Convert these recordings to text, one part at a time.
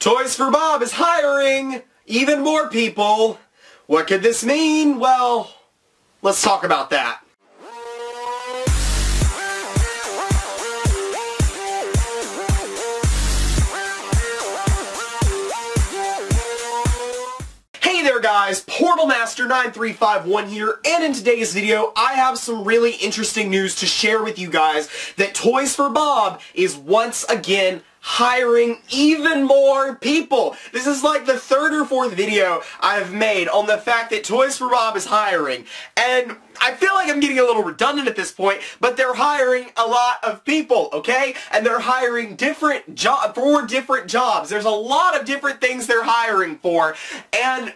Toys for Bob is hiring even more people. What could this mean? Well, let's talk about that. Hey there guys, PortalMaster9351 here, and in today's video I have some really interesting news to share with you guys that Toys for Bob is once again hiring even more people. This is like the third or fourth video I've made on the fact that Toys for Bob is hiring, and I feel like I'm getting a little redundant at this point, but they're hiring a lot of people, okay? And they're hiring for different jobs. There's a lot of different things they're hiring for, and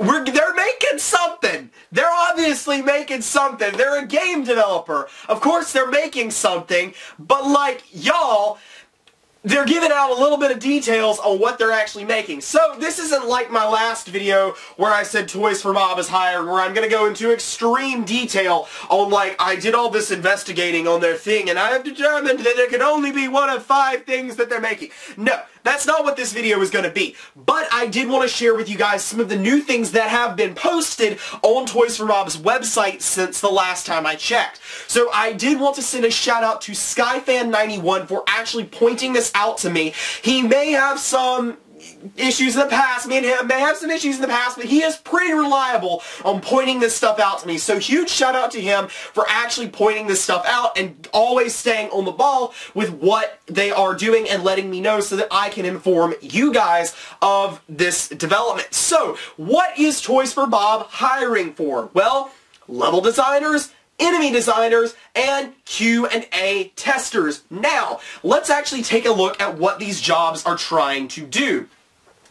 they're making something. They're obviously making something. They're a game developer. Of course they're making something, but like, y'all, they're giving out a little bit of details on what they're actually making. So this isn't like my last video where I said Toys for Bob is hiring, where I'm going to go into extreme detail on, like, I did all this investigating on their thing and I have determined that there can only be one of 5 things that they're making. No, that's not what this video is going to be. But I did want to share with you guys some of the new things that have been posted on Toys for Bob's website since the last time I checked. So I did want to send a shout out to Skyfan91 for actually pointing this out to me. He may have some issues in the past, me and him may have some issues in the past, but he is pretty reliable on pointing this stuff out to me. So huge shout out to him for actually pointing this stuff out and always staying on the ball with what they are doing and letting me know so that I can inform you guys of this development. So what is Toys for Bob hiring for? Well, level designers, enemy designers, and Q&A testers. Now, let's actually take a look at what these jobs are trying to do.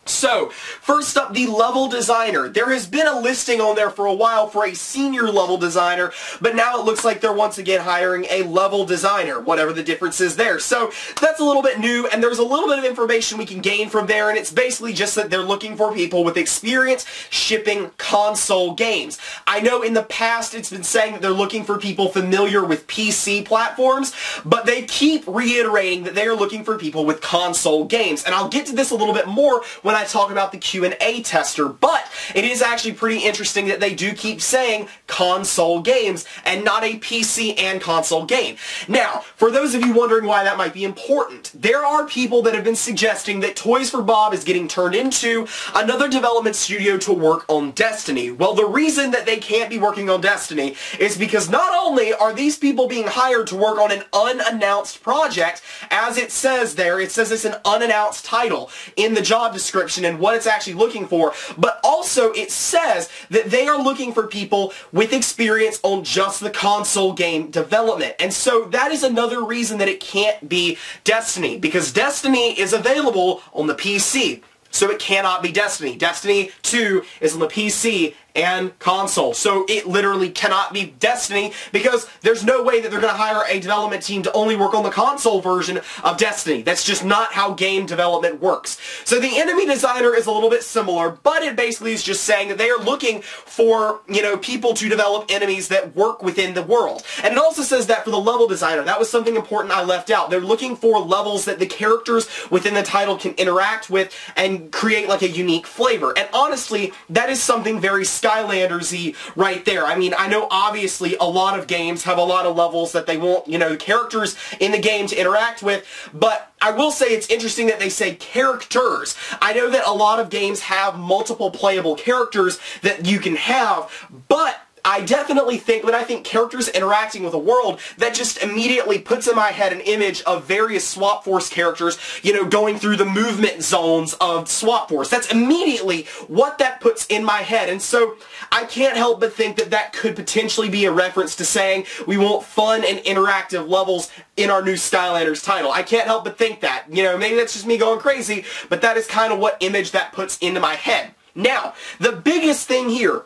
So, first up, the level designer. There has been a listing on there for a while for a senior level designer, but now it looks like they're once again hiring a level designer, whatever the difference is there. So, that's a little bit new, and there's a little bit of information we can gain from there, and it's basically just that they're looking for people with experience shipping console games. I know in the past it's been saying that they're looking for people familiar with PC platforms, but they keep reiterating that they are looking for people with console games, and I'll get to this a little bit more when I talk about the Q&A tester, but it is actually pretty interesting that they do keep saying console games and not a PC and console game. Now, for those of you wondering why that might be important, there are people that have been suggesting that Toys for Bob is getting turned into another development studio to work on Destiny. Well, the reason that they can't be working on Destiny is because not only are these people being hired to work on an unannounced project, as it says there, it says it's an unannounced title in the job description and what it's actually looking for, but also it says that they are looking for people with experience on just the console game development. And so that is another reason that it can't be Destiny, because Destiny is available on the PC. So it cannot be Destiny. Destiny 2 is on the PC and console. So it literally cannot be Destiny because there's no way that they're going to hire a development team to only work on the console version of Destiny. That's just not how game development works. So the enemy designer is a little bit similar, but it basically is just saying that they are looking for, you know, people to develop enemies that work within the world. And it also says that for the level designer. That was something important I left out. They're looking for levels that the characters within the title can interact with and create like a unique flavor. And honestly, that is something very Skylanders-y right there. I mean, I know obviously a lot of games have a lot of levels that they want, you know, the characters in the game to interact with, but I will say it's interesting that they say characters. I know that a lot of games have multiple playable characters that you can have, but I definitely think, when I think characters interacting with a world, that just immediately puts in my head an image of various Swap Force characters, you know, going through the movement zones of Swap Force. That's immediately what that puts in my head, and so I can't help but think that that could potentially be a reference to saying we want fun and interactive levels in our new Skylanders title. I can't help but think that. You know, maybe that's just me going crazy, but that is kind of what image that puts into my head. Now, the biggest thing here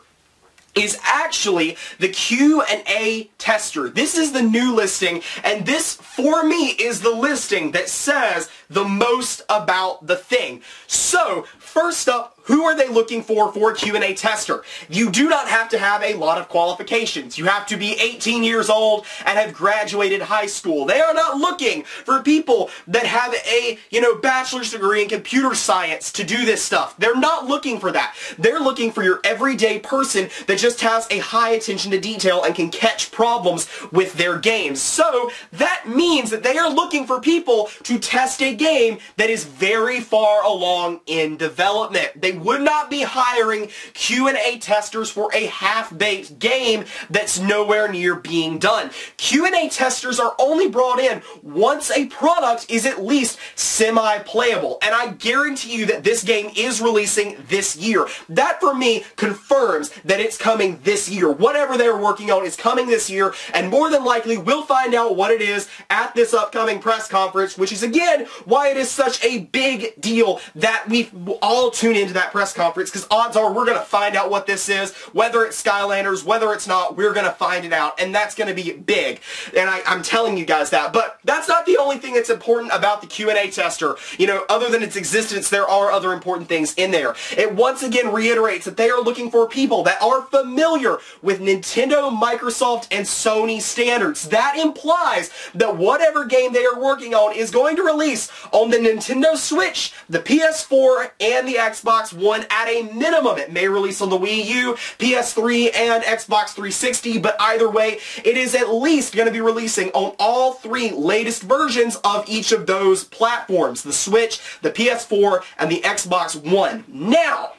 is actually the Q&A tester. This is the new listing, and this, for me, is the listing that says the most about the thing. So, first up, who are they looking for a Q&A tester? You do not have to have a lot of qualifications. You have to be 18 years old and have graduated high school. They are not looking for people that have a, bachelor's degree in computer science to do this stuff. They're not looking for that. They're looking for your everyday person that just has a high attention to detail and can catch problems with their games. So, that means that they are looking for people to test a game that is very far along in development. They would not be hiring Q&A testers for a half-baked game that's nowhere near being done. Q&A testers are only brought in once a product is at least semi-playable, and I guarantee you that this game is releasing this year. That, for me, confirms that it's coming this year. Whatever they're working on is coming this year, and more than likely, we'll find out what it is at this upcoming press conference, which is, again, why it is such a big deal that we all tune into that press conference, because odds are we're going to find out what this is, whether it's Skylanders, whether it's not, we're going to find it out, and that's going to be big, and I'm telling you guys that. But that's not the only thing that's important about the Q&A tester. Other than its existence, there are other important things in there. It once again reiterates that they are looking for people that are familiar with Nintendo, Microsoft, and Sony standards. That implies that whatever game they are working on is going to release on the Nintendo Switch, the PS4, and the Xbox One at a minimum. It may release on the Wii U, PS3, and Xbox 360, but either way, it is at least going to be releasing on all three latest versions of each of those platforms, the Switch, the PS4, and the Xbox One. Now,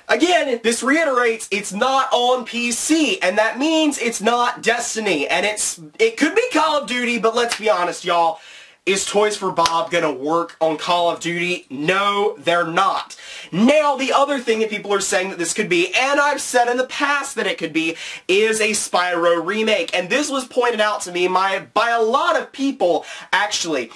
again, this reiterates it's not on PC, and that means it's not Destiny, and it could be Call of Duty, but let's be honest, y'all. Is Toys for Bob gonna work on Call of Duty? No, they're not. Now, the other thing that people are saying that this could be, and I've said in the past that it could be, is a Spyro Remake. And this was pointed out to me by a lot of people, actually.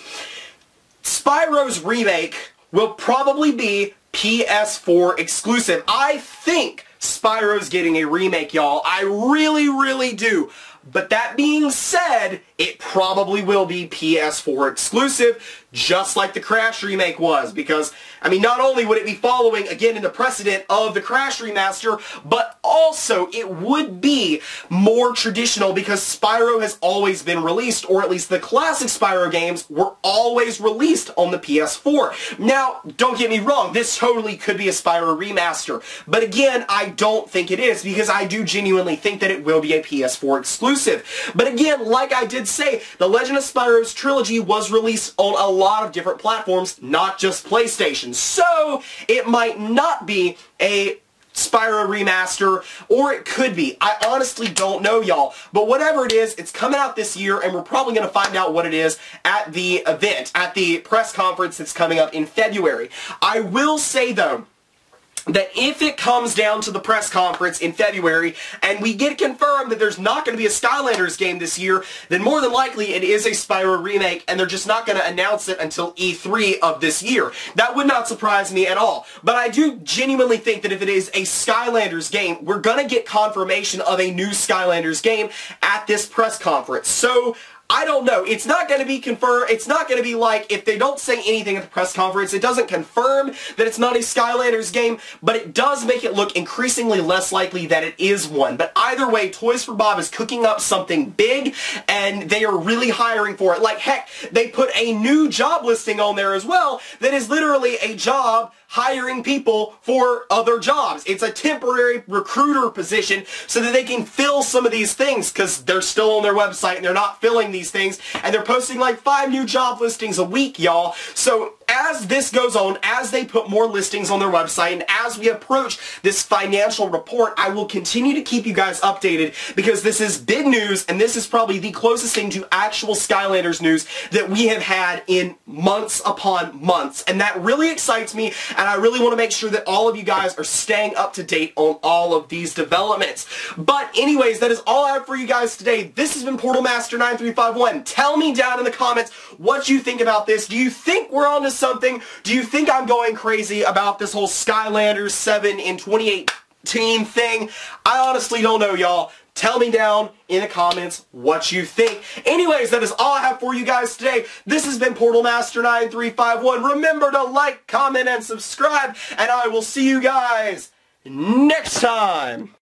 Spyro's Remake will probably be PS4 exclusive. I think Spyro's getting a remake, y'all. I really, really do. But that being said, it probably will be PS4 exclusive, just like the Crash remake was, because, not only would it be following, again, in the precedent of the Crash remaster, but also it would be more traditional because Spyro has always been released, or at least the classic Spyro games were always released on the PS4. Now, don't get me wrong, this totally could be a Spyro remaster, but again, I don't think it is, because I do genuinely think that it will be a PS4 exclusive. But again, like I did say, The Legend of Spyro's trilogy was released on a lot of different platforms, not just PlayStation. So, it might not be a Spyro remaster, or it could be. I honestly don't know, y'all. But whatever it is, it's coming out this year, and we're probably going to find out what it is at the event, at the press conference that's coming up in February. I will say, though, that if it comes down to the press conference in February and we get confirmed that there's not going to be a Skylanders game this year, then more than likely it is a Spyro remake, and they're just not going to announce it until E3 of this year. That would not surprise me at all. But I do genuinely think that if it is a Skylanders game, we're going to get confirmation of a new Skylanders game at this press conference. So, I don't know. It's not going to be confirmed. It's not going to be like, if they don't say anything at the press conference, it doesn't confirm that it's not a Skylanders game, but it does make it look increasingly less likely that it is one. But either way, Toys for Bob is cooking up something big, and they are really hiring for it. Like, heck, they put a new job listing on there as well that is literally a job hiring people for other jobs. It's a temporary recruiter position so that they can fill some of these things, because they're still on their website and they're not filling these things, and they're posting like 5 new job listings a week, y'all. So as this goes on, as they put more listings on their website, and as we approach this financial report, I will continue to keep you guys updated, because this is big news, and this is probably the closest thing to actual Skylanders news that we have had in months upon months, and that really excites me, and I really want to make sure that all of you guys are staying up to date on all of these developments. But anyways, that is all I have for you guys today. This has been Portal Master 9351. Tell me down in the comments what you think about this. Do you think we're on to something? Do you think I'm going crazy about this whole Skylanders 7 in 28 team thing. I honestly don't know, y'all. Tell me down in the comments what you think. Anyways, that is all I have for you guys today. This has been Portal Master 9351. Remember to like, comment, and subscribe, and I will see you guys next time.